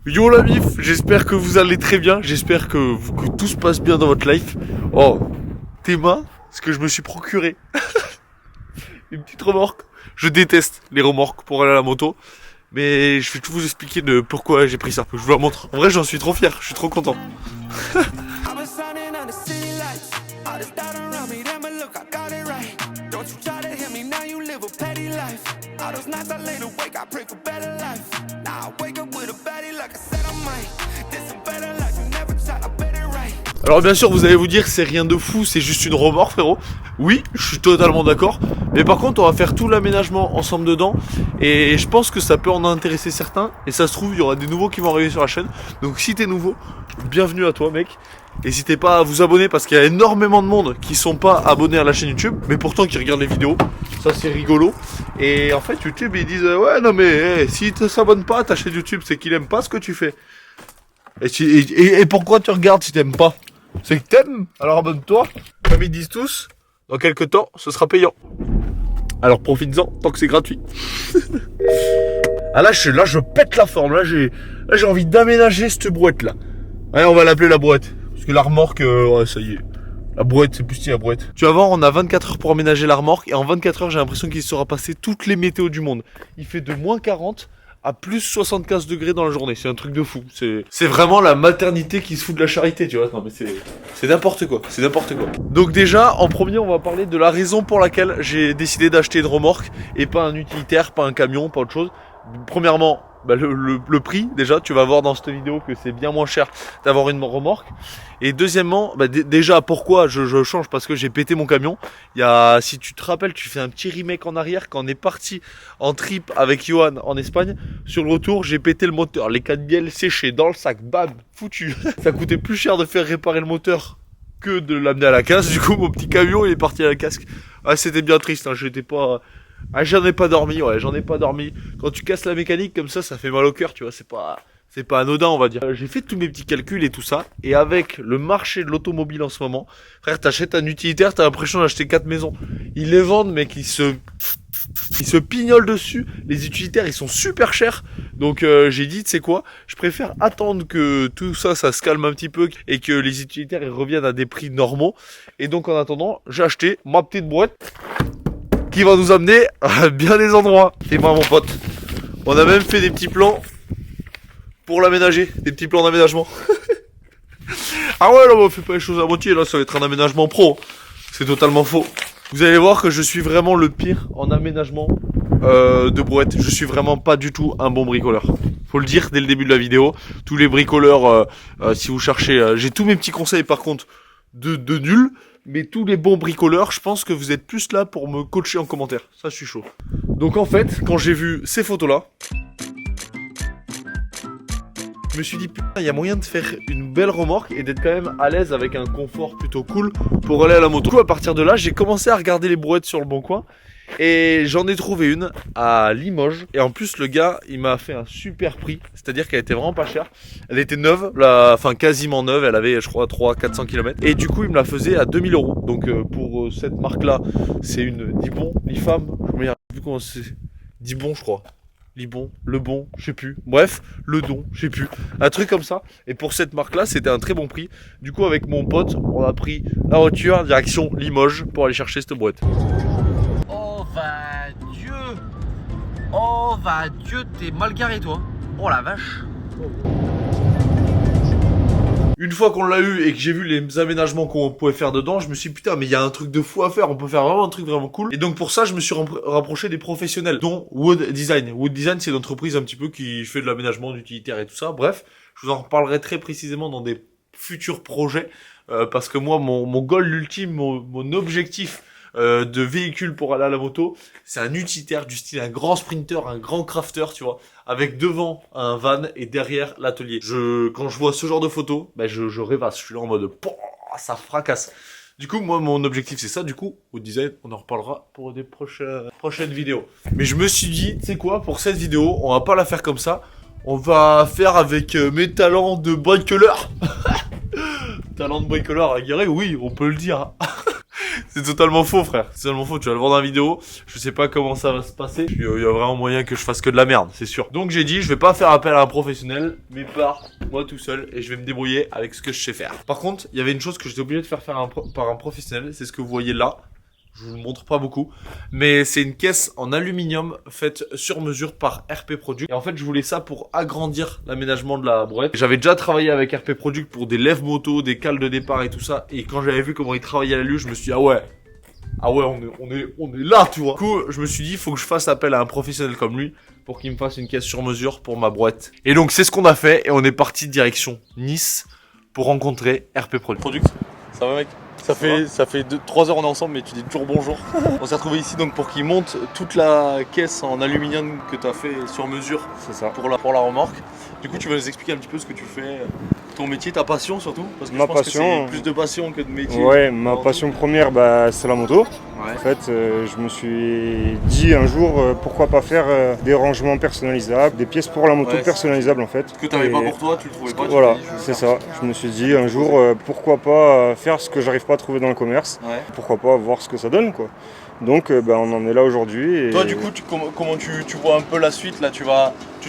Yo la mif, j'espère que vous allez très bien, j'espère que tout se passe bien dans votre life. Oh, Théma, ce que je me suis procuré. Une petite remorque. Je déteste les remorques pour aller à la moto. Mais je vais tout vous expliquer de pourquoi j'ai pris ça. Je vous la montre. En vrai, j'en suis trop fier, je suis trop content. Alors bien sûr vous allez vous dire c'est rien de fou, c'est juste une remorque frérot. Oui, je suis totalement d'accord. Mais par contre on va faire tout l'aménagement ensemble dedans. Et je pense que ça peut en intéresser certains. Et ça se trouve il y aura des nouveaux qui vont arriver sur la chaîne. Donc si t'es nouveau, bienvenue à toi mec. N'hésitez pas à vous abonner parce qu'il y a énormément de monde qui sont pas abonnés à la chaîne YouTube. Mais pourtant qui regardent les vidéos. Ça c'est rigolo. Et en fait YouTube ils disent ouais non mais si tu s'abonnes pas à ta chaîne YouTube c'est qu'il aime pas ce que tu fais. Et pourquoi tu regardes si t'aimes pas? C'est que t'aimes, alors abonne-toi. Comme ils disent tous, dans quelques temps, ce sera payant. Alors profites-en, tant que c'est gratuit. Ah là je pète la forme. Là j'ai envie d'aménager cette brouette là. Allez, on va l'appeler la brouette. Parce que la remorque, ouais, ça y est. La brouette, c'est plus stylé la brouette. Tu vas voir, on a 24 heures pour aménager la remorque. Et en 24 heures, j'ai l'impression qu'il sera passé toutes les météos du monde. Il fait de moins 40 à plus 75 degrés dans la journée. C'est un truc de fou. C'est vraiment la maternité qui se fout de la charité, tu vois. Non mais c'est n'importe quoi. C'est n'importe quoi. Donc déjà, en premier, on va parler de la raison pour laquelle j'ai décidé d'acheter une remorque et pas un utilitaire, pas un camion, pas autre chose. Premièrement, bah le prix, déjà, tu vas voir dans cette vidéo que c'est bien moins cher d'avoir une remorque. Et deuxièmement, bah déjà, pourquoi je change? Parce que j'ai pété mon camion. Si tu te rappelles, tu fais un petit remake en arrière quand on est parti en trip avec Johan en Espagne. Sur le retour, j'ai pété le moteur, les 4 bielles séchées dans le sac, bam, foutu. Ça coûtait plus cher de faire réparer le moteur que de l'amener à la casse. Du coup, mon petit camion, il est parti à la casque. Ah, c'était bien triste, hein, j'étais pas... Ah, j'en ai pas dormi, ouais, j'en ai pas dormi. Quand tu casses la mécanique comme ça fait mal au cœur, tu vois, c'est pas anodin, on va dire. J'ai fait tous mes petits calculs et tout ça, et avec le marché de l'automobile en ce moment, frère, t'achètes un utilitaire, t'as l'impression d'acheter 4 maisons. Ils les vendent, mais ils se pignolent dessus. Les utilitaires, ils sont super chers. Donc j'ai dit, tu sais quoi, je préfère attendre que tout ça se calme un petit peu et que les utilitaires ils reviennent à des prix normaux. Et donc en attendant, j'ai acheté ma petite brouette qui va nous amener à bien des endroits. Et moi mon pote, on a même fait des petits plans pour l'aménager, des petits plans d'aménagement. Ah ouais, là on fait pas les choses à moitié, là ça va être un aménagement pro. C'est totalement faux. Vous allez voir que je suis vraiment le pire en aménagement de brouette. Je suis vraiment pas du tout un bon bricoleur. Faut le dire dès le début de la vidéo. Tous les bricoleurs, si vous cherchez, j'ai tous mes petits conseils par contre de nul. Mais tous les bons bricoleurs, je pense que vous êtes plus là pour me coacher en commentaire. Ça, je suis chaud. Donc en fait, quand j'ai vu ces photos-là, je me suis dit, putain, il y a moyen de faire une belle remorque et d'être quand même à l'aise avec un confort plutôt cool pour aller à la moto. Du coup, à partir de là, j'ai commencé à regarder les brouettes sur le bon coin. Et j'en ai trouvé une à Limoges. Et en plus le gars il m'a fait un super prix. C'est-à-dire qu'elle était vraiment pas chère. Elle était neuve, enfin quasiment neuve. Elle avait je crois 300-400 km. Et du coup il me la faisait à 2000 €. Donc pour cette marque là, c'est une Dibon, Lifam. Je me rappelle plus comment c'est. Dibon je crois. Libon, le bon, je sais plus. Bref, le don, je sais plus. Un truc comme ça. Et pour cette marque là, c'était un très bon prix. Du coup avec mon pote, on a pris la voiture direction Limoges pour aller chercher cette boîte. Oh va Dieu, t'es mal garé toi. Oh la vache. Une fois qu'on l'a eu et que j'ai vu les aménagements qu'on pouvait faire dedans, je me suis dit putain mais il y a un truc de fou à faire, on peut faire vraiment un truc vraiment cool. Et donc pour ça je me suis rapproché des professionnels, dont Wood Design. Wood Design c'est une entreprise un petit peu qui fait de l'aménagement d'utilitaires et tout ça. Bref, je vous en reparlerai très précisément dans des futurs projets. Parce que moi mon goal ultime, mon objectif de véhicule pour aller à la moto, c'est un utilitaire du style un grand sprinter, un grand crafter, tu vois, avec devant un van et derrière l'atelier. Quand je vois ce genre de photos, ben je rêvasse, je suis là en mode ça fracasse. Du coup, moi, mon objectif, c'est ça. Du coup, au design, on en reparlera pour des prochaines vidéos. Mais je me suis dit, tu sais quoi, pour cette vidéo, on va pas la faire comme ça. On va faire avec mes talents de bricoleur. Talent de bricoleur aguerri, oui, on peut le dire. C'est totalement faux, frère. C'est totalement faux. Tu vas le voir dans la vidéo. Je sais pas comment ça va se passer. Il y a vraiment moyen que je fasse que de la merde, c'est sûr. Donc j'ai dit, je vais pas faire appel à un professionnel, mais par moi tout seul, et je vais me débrouiller avec ce que je sais faire. Par contre, il y avait une chose que j'étais obligé de faire par un professionnel. C'est ce que vous voyez là. Je vous le montre pas beaucoup, mais c'est une caisse en aluminium faite sur mesure par RP Product. Et en fait, je voulais ça pour agrandir l'aménagement de la brouette. J'avais déjà travaillé avec RP Product pour des lèvres moto, des cales de départ et tout ça. Et quand j'avais vu comment ils travaillaient à la luge, je me suis dit, ah ouais, on est là, tu vois. Du coup, je me suis dit, il faut que je fasse appel à un professionnel comme lui pour qu'il me fasse une caisse sur mesure pour ma brouette. Et donc, c'est ce qu'on a fait et on est parti direction Nice pour rencontrer RP Product. Ça va, mec? Ça fait 3 heures on est ensemble, mais tu dis toujours bonjour. On s'est retrouvé ici donc pour qu'il monte toute la caisse en aluminium que tu as fait sur mesure. C'est ça. Pour la remorque. Du coup, tu vas nous expliquer un petit peu ce que tu fais, ton métier, ta passion surtout, parce que Ma je pense passion, que c'est plus de passion que de métier. Ouais, ma passion première, c'est la moto. Ouais. En fait, je me suis dit un jour, pourquoi pas faire des rangements personnalisables, des pièces pour la moto personnalisables en fait. Ce que tu n'avais pas pour toi, tu le trouvais pas. Voilà, c'est ça. Je me suis dit un jour, pourquoi pas faire ce que j'arrive pas à trouver dans le commerce. Ouais. Pourquoi pas voir ce que ça donne, quoi. Donc on en est là aujourd'hui. Toi du coup, comment tu vois un peu la suite là, tu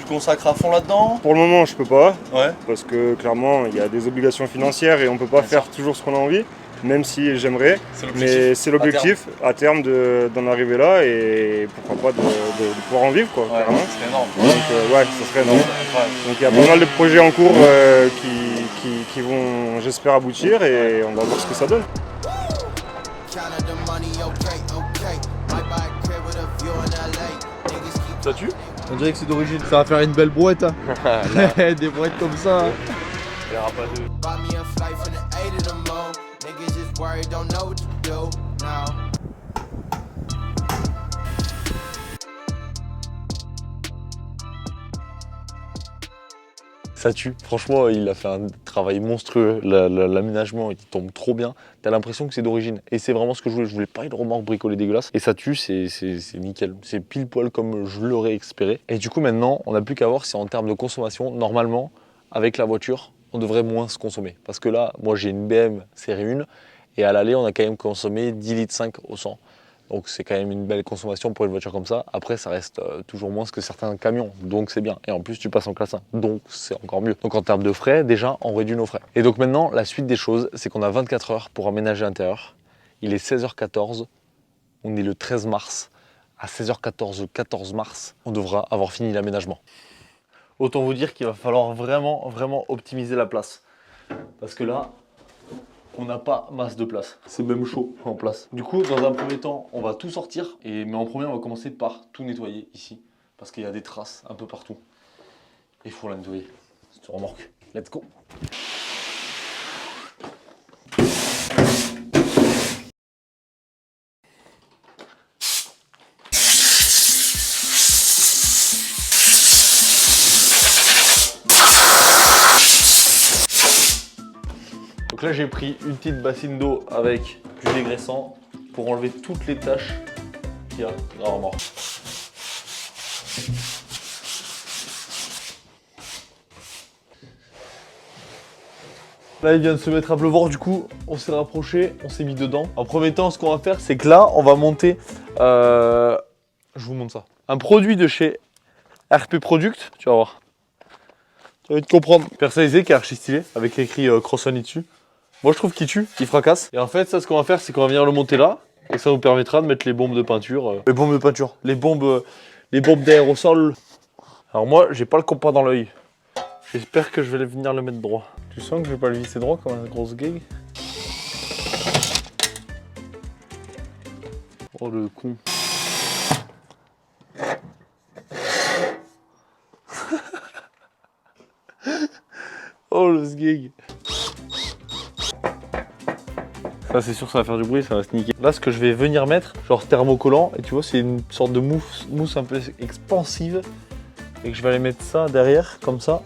te consacres à fond là-dedans? Pour le moment je peux pas, parce que clairement il y a des obligations financières et on peut pas faire toujours ce qu'on a envie, même si j'aimerais. Mais c'est l'objectif à terme d'en arriver là et pourquoi pas de pouvoir en vivre, quoi. Ouais, ça serait énorme. Donc ça serait énorme. Donc il y a pas mal de projets en cours qui vont, j'espère, aboutir et on va voir ce que ça donne. Ça tue? On dirait que c'est d'origine, ça va faire une belle brouette. Hein. Des brouettes comme ça. Hein. Il n'y aura pas de... Ça tue, franchement il a fait un travail monstrueux, l'aménagement il tombe trop bien, t'as l'impression que c'est d'origine et c'est vraiment ce que je voulais pas une remorque bricolée dégueulasse et ça tue, c'est nickel, c'est pile poil comme je l'aurais espéré. Et du coup maintenant on n'a plus qu'à voir si en termes de consommation, normalement avec la voiture on devrait moins se consommer parce que là moi j'ai une BM série 1 et à l'aller on a quand même consommé 10,5 litres au 100. Donc c'est quand même une belle consommation pour une voiture comme ça. Après ça reste toujours moins que certains camions, donc c'est bien. Et en plus tu passes en classe 1, donc c'est encore mieux. Donc en termes de frais, déjà on réduit nos frais. Et donc maintenant la suite des choses, c'est qu'on a 24 heures pour aménager l'intérieur. Il est 16h14, on est le 13 mars. À 16h14, le 14 mars, on devra avoir fini l'aménagement. Autant vous dire qu'il va falloir vraiment optimiser la place. Parce que là, on n'a pas masse de place. C'est même chaud en place. Du coup, dans un premier temps, on va tout sortir. Mais en premier, on va commencer par tout nettoyer ici. Parce qu'il y a des traces un peu partout. Il faut la nettoyer. C'est une remorque. Let's go. Donc là j'ai pris une petite bassine d'eau avec du dégraissant pour enlever toutes les taches qu'il y a dans la remorque. Là il vient de se mettre à pleuvoir, du coup on s'est rapproché, on s'est mis dedans. En premier temps ce qu'on va faire c'est que là on va monter, je vous montre ça, un produit de chez RP Product, tu vas voir. Tu vas vite comprendre. Personnalisé qui est archi stylé avec écrit Crossoni dessus. Moi je trouve qu'il tue, il fracasse. Et en fait ça ce qu'on va faire c'est qu'on va venir le monter là. Et ça nous permettra de mettre les bombes de peinture. Les bombes d'aérosol. Alors moi j'ai pas le compas dans l'œil. J'espère que je vais venir le mettre droit. Tu sens que je vais pas le visser droit comme une grosse gag? Oh le con. Oh le sgeg. Ça c'est sûr ça va faire du bruit, ça va sniquer. Là ce que je vais venir mettre, genre thermocollant, et tu vois c'est une sorte de mousse un peu expansive. Et que je vais aller mettre ça derrière, comme ça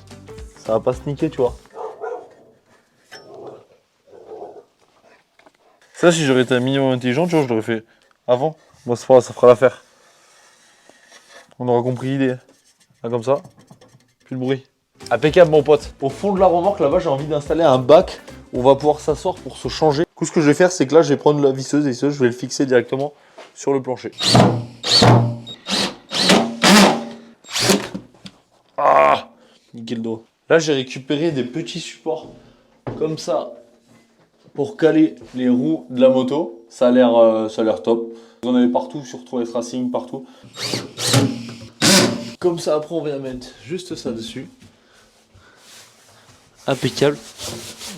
va pas sniquer tu vois. Ça si j'aurais été un minimum intelligent, tu vois, je l'aurais fait avant. Moi ça fera l'affaire. On aura compris l'idée. Là comme ça, plus de bruit. Impeccable mon pote. Au fond de la remorque là-bas j'ai envie d'installer un bac où on va pouvoir s'asseoir pour se changer. coup, ce que je vais faire, c'est que là, je vais prendre la visseuse et je vais le fixer directement sur le plancher. Ah, nickel dos. Là, j'ai récupéré des petits supports comme ça pour caler les roues de la moto. Ça a l'air top. Vous en avez partout sur Troyes Racing, partout. Comme ça, après, on vient mettre juste ça dessus. Impeccable.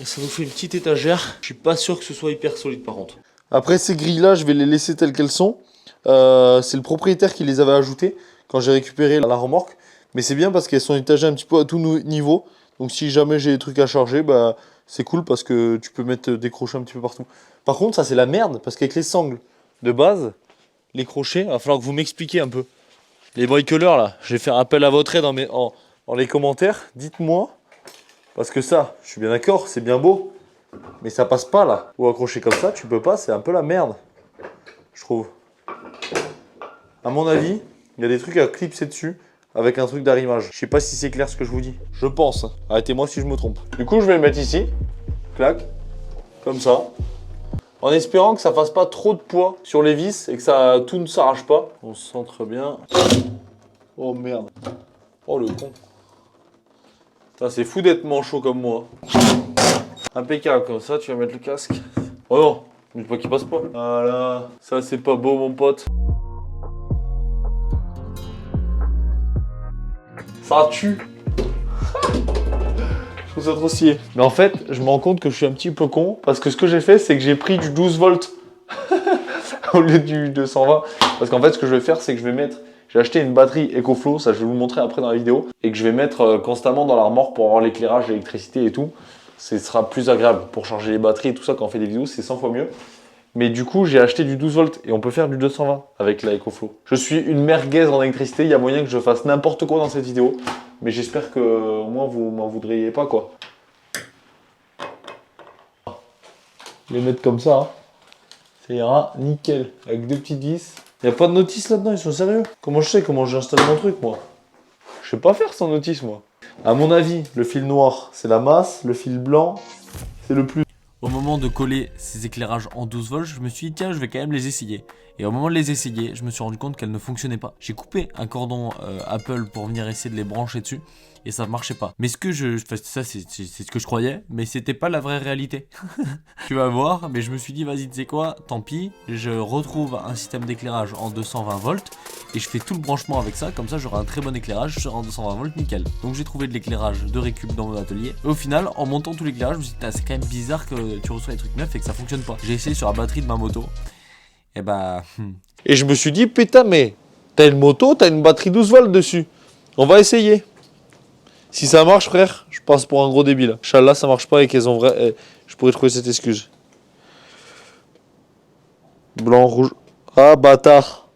Et ça nous fait une petite étagère. Je suis pas sûr que ce soit hyper solide par contre. Après, ces grilles-là, je vais les laisser telles qu'elles sont. C'est le propriétaire qui les avait ajoutées quand j'ai récupéré la remorque. Mais c'est bien parce qu'elles sont étagées un petit peu à tout niveau. Donc si jamais j'ai des trucs à charger, bah, c'est cool parce que tu peux mettre des crochets un petit peu partout. Par contre, ça c'est la merde parce qu'avec les sangles de base, les crochets, il va falloir que vous m'expliquiez un peu. Les bricoleurs là, je vais faire appel à votre aide dans les commentaires. Dites-moi. Parce que ça, je suis bien d'accord, c'est bien beau. Mais ça passe pas là. Ou accrocher comme ça, tu peux pas, c'est un peu la merde. Je trouve. À mon avis, il y a des trucs à clipser dessus. Avec un truc d'arrimage. Je sais pas si c'est clair ce que je vous dis. Je pense. Arrêtez-moi si je me trompe. Du coup, je vais le mettre ici. Clac. Comme ça. En espérant que ça fasse pas trop de poids sur les vis et que tout ne s'arrache pas. On se centre bien. Oh merde. Oh le con. C'est fou d'être manchot comme moi. Impeccable comme ça, tu vas mettre le casque. Oh non, mais pas qu'il passe pas. Voilà. Ça c'est pas beau mon pote. Ça tue. Je trouve ça trop stylé. Mais en fait, je me rends compte que je suis un petit peu con. Parce que ce que j'ai fait, c'est que j'ai pris du 12 volts au lieu du 220. Parce qu'en fait, ce que je vais faire, c'est que je vais mettre... J'ai acheté une batterie EcoFlow, ça je vais vous le montrer après dans la vidéo. Et que je vais mettre constamment dans la remorque pour avoir l'éclairage, l'électricité et tout. Ce sera plus agréable pour charger les batteries et tout ça quand on fait des vidéos, c'est 100 fois mieux. Mais du coup, j'ai acheté du 12 volts et on peut faire du 220 avec la EcoFlow. Je suis une merguez en électricité, il y a moyen que je fasse n'importe quoi dans cette vidéo. Mais j'espère que au moins vous m'en voudriez pas quoi. Les mettre comme ça, hein. Ça ira nickel. Avec deux petites vis. Il n'y a pas de notice là-dedans, ils sont sérieux? Comment je sais comment j'ai installé mon truc moi? Je sais pas faire sans notice moi. À mon avis, le fil noir c'est la masse, le fil blanc c'est le plus. Au moment de coller ces éclairages en 12 volts, je me suis dit tiens, je vais quand même les essayer. Et au moment de les essayer, je me suis rendu compte qu'elles ne fonctionnaient pas. J'ai coupé un cordon Apple pour venir essayer de les brancher dessus et ça ne marchait pas. Mais ça c'est ce que je croyais, mais c'était pas la vraie réalité. Tu vas voir, mais je me suis dit vas-y, tu sais quoi, tant pis, je retrouve un système d'éclairage en 220 volts et je fais tout le branchement avec ça, comme ça j'aurai un très bon éclairage, je serai en 220 volts, nickel. Donc j'ai trouvé de l'éclairage de récup dans mon atelier. Et au final, en montant tout l'éclairage, je me suis dit c'est quand même bizarre que tu reçois des trucs neufs et que ça fonctionne pas. J'ai essayé sur la batterie de ma moto. Et bah... Et je me suis dit, putain, mais t'as une moto, t'as une batterie 12 volts dessus. On va essayer. Si ça marche, frère, je passe pour un gros débile. Inch'Allah, ça marche pas et qu'elles ont vrai. Je pourrais trouver cette excuse. Blanc, rouge. Ah, bâtard.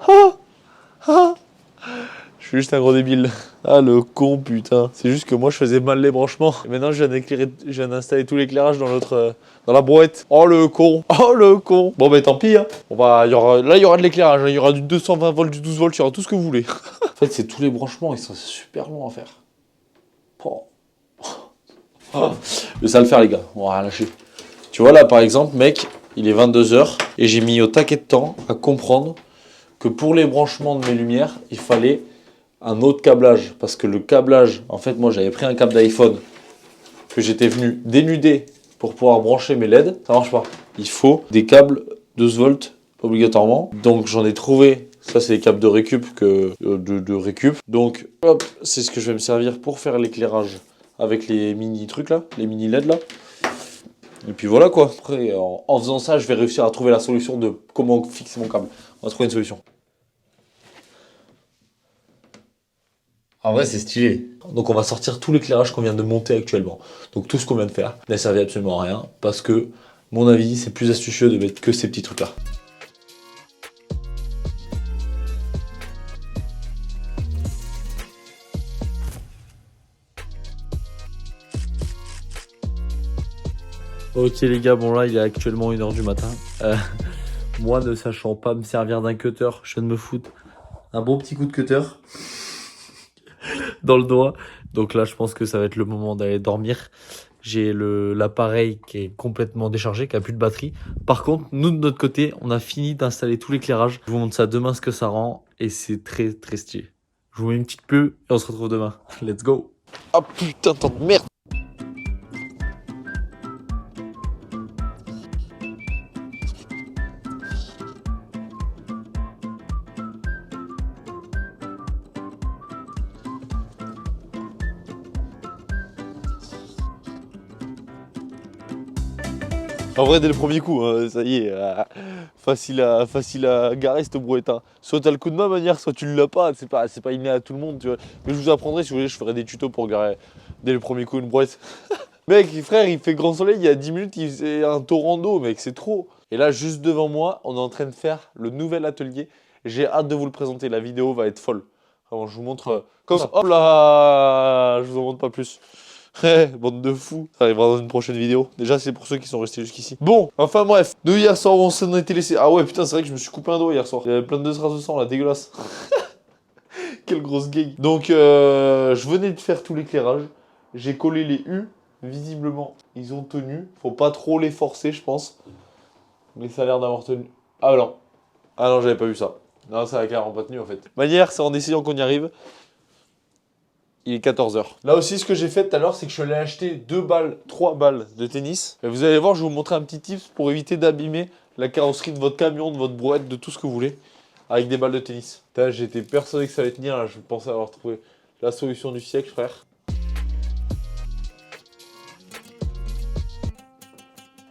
Ah, ah. Je suis juste un gros débile. Ah, le con, putain. C'est juste que moi, je faisais mal les branchements. Et maintenant, je viens d'installer tout l'éclairage dans la brouette. Oh, le con. Oh, le con. Bon, ben, tant pis, hein. Là, il y aura de l'éclairage. Hein. Il y aura du 220 volts, du 12 volts. Il y aura tout ce que vous voulez. En fait, c'est tous les branchements. Ils sont super longs à faire. Oh. Oh. Mais ça va le faire, les gars. On va rien lâcher. Tu vois, là, par exemple, mec, il est 22h. Et j'ai mis au taquet de temps à comprendre que pour les branchements de mes lumières, il fallait un autre câblage, parce que le câblage, en fait moi j'avais pris un câble d'iPhone que j'étais venu dénuder pour pouvoir brancher mes LED, ça marche pas. Il faut des câbles 12 volts obligatoirement, donc j'en ai trouvé, ça c'est des câbles de récup, de récup, donc hop, c'est ce que je vais me servir pour faire l'éclairage avec les mini trucs là, les mini LED là. Et puis voilà quoi, après en faisant ça je vais réussir à trouver la solution de comment fixer mon câble, on va trouver une solution. En vrai, c'est stylé. Donc on va sortir tout l'éclairage qu'on vient de monter actuellement. Donc tout ce qu'on vient de faire n'a servi absolument à rien parce que, mon avis, c'est plus astucieux de mettre que ces petits trucs-là. Ok les gars, bon là il est actuellement 1h du matin. Moi ne sachant pas me servir d'un cutter, je viens de me foutre un bon petit coup de cutter dans le doigt. Donc là je pense que ça va être le moment d'aller dormir. j'ai l'appareil qui est complètement déchargé, qui a plus de batterie. Par contre, nous de notre côté, on a fini d'installer tout l'éclairage. Je vous montre ça demain ce que ça rend et c'est très très stylé. Je vous mets une petite pub et on se retrouve demain. Let's go. Ah putain, tant de merde. En vrai, dès le premier coup, hein, ça y est, facile à garer cette brouette. Hein. Soit t'as le coup de main manière, soit tu l'as pas. C'est pas inné à tout le monde, tu vois. Mais je vous apprendrai, si vous voulez, je ferai des tutos pour garer dès le premier coup une brouette. Mec, frère, il fait grand soleil, il y a 10 minutes, il faisait un torrent d'eau, mec, c'est trop. Et là, juste devant moi, on est en train de faire le nouvel atelier. J'ai hâte de vous le présenter, la vidéo va être folle. Vraiment, je vous montre comme ça. Hop là, je vous en montre pas plus. Bande de fous, ça arrivera dans une prochaine vidéo. Déjà, c'est pour ceux qui sont restés jusqu'ici. Bon, enfin bref, nous hier soir, on s'en était laissé. Ah ouais, putain, c'est vrai que je me suis coupé un doigt hier soir. Il y avait plein de traces de sang là, dégueulasse. Quelle grosse gag. Donc, je venais de faire tout l'éclairage. J'ai collé les U. Visiblement, ils ont tenu. Faut pas trop les forcer, je pense. Mais ça a l'air d'avoir tenu. Ah non. Ah non, j'avais pas vu ça. Non, ça a clairement pas tenu en fait. Manière, c'est en essayant qu'on y arrive. Il est 14 h. Là aussi, ce que j'ai fait tout à l'heure, c'est que je suis allé acheter 3 balles de tennis. Et vous allez voir, je vais vous montrer un petit tips pour éviter d'abîmer la carrosserie de votre camion, de votre brouette, de tout ce que vous voulez, avec des balles de tennis. J'étais persuadé que ça allait tenir, là, je pensais avoir trouvé la solution du siècle, frère.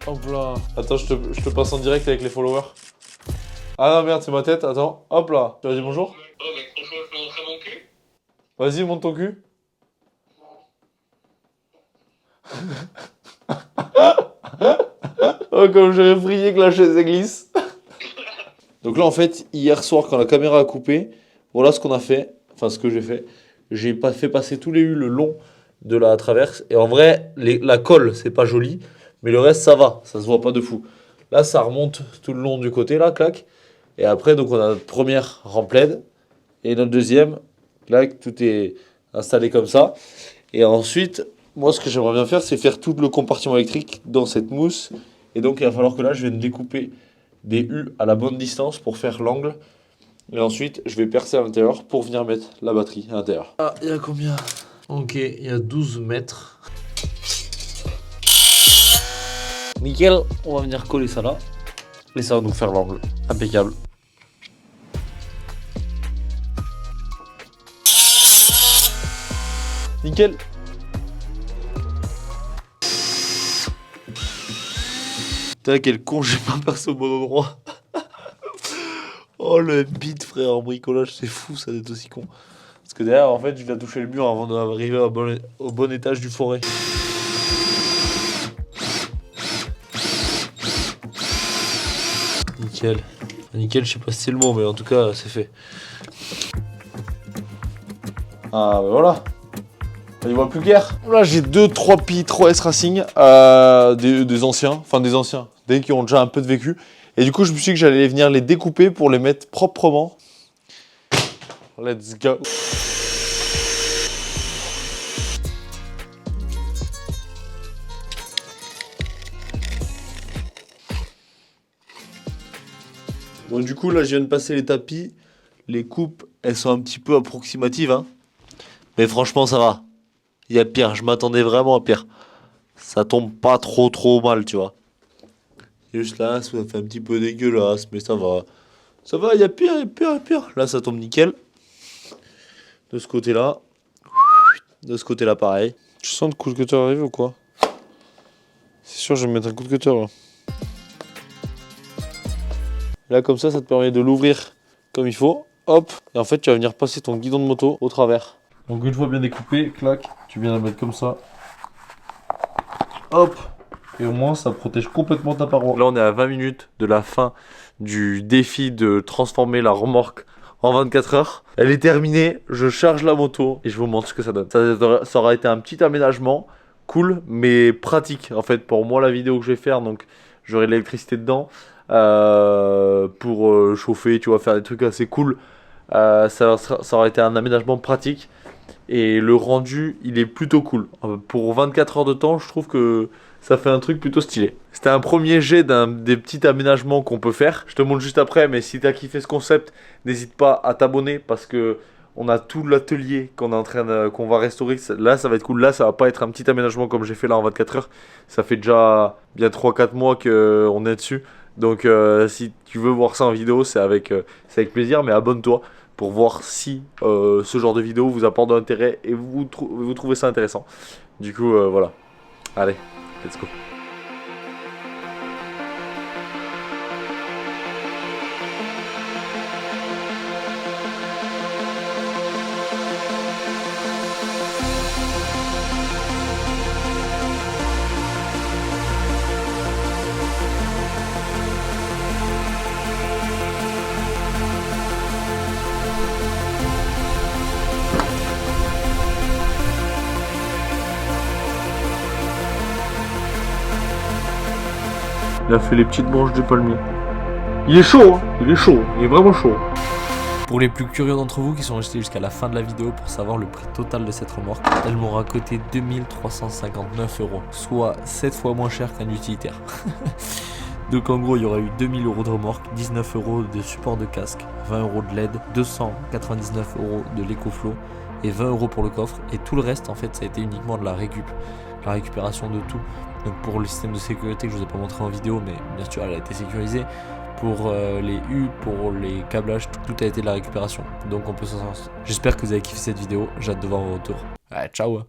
Hop là. Attends, je te passe en direct avec les followers. Ah non, merde, c'est ma tête, attends. Hop là. Tu vas dire bonjour? Oh mec, franchement, je peux montrer mon cul? Vas-y, monte ton cul. Oh, comme j'aurais prié que la chaise glisse. Donc là, en fait, hier soir, quand la caméra a coupé, voilà ce qu'on a fait. Enfin, ce que j'ai fait. J'ai fait passer tous les U le long de la traverse. Et en vrai, la colle, c'est pas joli. Mais le reste, ça va. Ça se voit pas de fou. Là, ça remonte tout le long du côté, là, clac. Et après, donc, on a notre première remplède. Et notre deuxième, clac, tout est installé comme ça. Et ensuite, moi, ce que j'aimerais bien faire, c'est faire tout le compartiment électrique dans cette mousse. Et donc, il va falloir que là, je vienne découper des U à la bonne distance pour faire l'angle. Et ensuite, je vais percer à l'intérieur pour venir mettre la batterie à l'intérieur. Ah, il y a combien? Ok, il y a 12 mètres. Nickel, on va venir coller ça là. Et ça va nous faire l'angle. Impeccable. Nickel. Putain, quel con, j'ai pas passé au bon endroit. Oh le bide, frère, en bricolage, c'est fou ça d'être aussi con. Parce que derrière, en fait, je viens toucher le mur avant d'arriver au bon étage du forêt. Nickel. Nickel, je sais pas si c'est le mot, mais en tout cas, c'est fait. Ah, bah voilà. On y voit plus clair. Là, j'ai 2-3 Pi 3S Racing, des anciens, enfin des anciens, des qui ont déjà un peu de vécu. Et du coup, je me suis dit que j'allais venir les découper pour les mettre proprement. Let's go. Bon, du coup, là, je viens de passer les tapis. Les coupes, elles sont un petit peu approximatives, hein. Mais franchement, ça va. Il y a pire, je m'attendais vraiment à pire. Ça tombe pas trop mal, tu vois. Juste là, ça fait un petit peu dégueulasse, mais ça va. Ça va, il y a pire, il y a pire, il y a pire. Là, ça tombe nickel. De ce côté-là. De ce côté-là, pareil. Tu sens le coup de cutter arriver ou quoi? C'est sûr, je vais mettre un coup de cutter là. Là, comme ça te permet de l'ouvrir comme il faut. Hop. Et en fait, tu vas venir passer ton guidon de moto au travers. Donc, une fois bien découpé, clac, tu viens la mettre comme ça. Hop. Et au moins, ça protège complètement ta paroi. Là, on est à 20 minutes de la fin du défi de transformer la remorque en 24 heures. Elle est terminée, je charge la moto et je vous montre ce que ça donne. Ça aura été un petit aménagement, cool, mais pratique. En fait, pour moi, la vidéo que je vais faire, donc j'aurai de l'électricité dedans pour chauffer, tu vois, faire des trucs assez cool. Ça aura été un aménagement pratique. Et le rendu, il est plutôt cool. Pour 24 heures de temps, je trouve que ça fait un truc plutôt stylé. C'était un premier jet des petits aménagements qu'on peut faire. Je te montre juste après, mais si tu as kiffé ce concept, n'hésite pas à t'abonner parce que on a tout l'atelier qu'on va restaurer. Là, ça va être cool. Là, ça va pas être un petit aménagement comme j'ai fait là en 24 heures. Ça fait déjà bien 3-4 mois qu'on est dessus. Donc, si tu veux voir ça en vidéo, c'est avec plaisir. Mais abonne-toi pour voir si ce genre de vidéo vous apporte de l'intérêt et vous trouvez ça intéressant. Du coup, voilà. Allez, let's go. Il a fait les petites branches de palmier. Il est chaud, hein. Il est chaud, il est vraiment chaud. Pour les plus curieux d'entre vous qui sont restés jusqu'à la fin de la vidéo pour savoir le prix total de cette remorque, elle m'aura coûté 2359 €, soit 7 fois moins cher qu'un utilitaire. Donc en gros, il y aura eu 2000 € de remorque, 19 € de support de casque, 20 € de LED, 299 € de l'EcoFlow et 20 € pour le coffre. Et tout le reste, en fait, ça a été uniquement de la récupération de tout. Donc pour le système de sécurité que je vous ai pas montré en vidéo, mais bien sûr elle a été sécurisée. Pour les U, pour les câblages, tout a été de la récupération. Donc on peut s'en sortir. J'espère que vous avez kiffé cette vidéo, j'ai hâte de voir vos retours. Allez, ciao.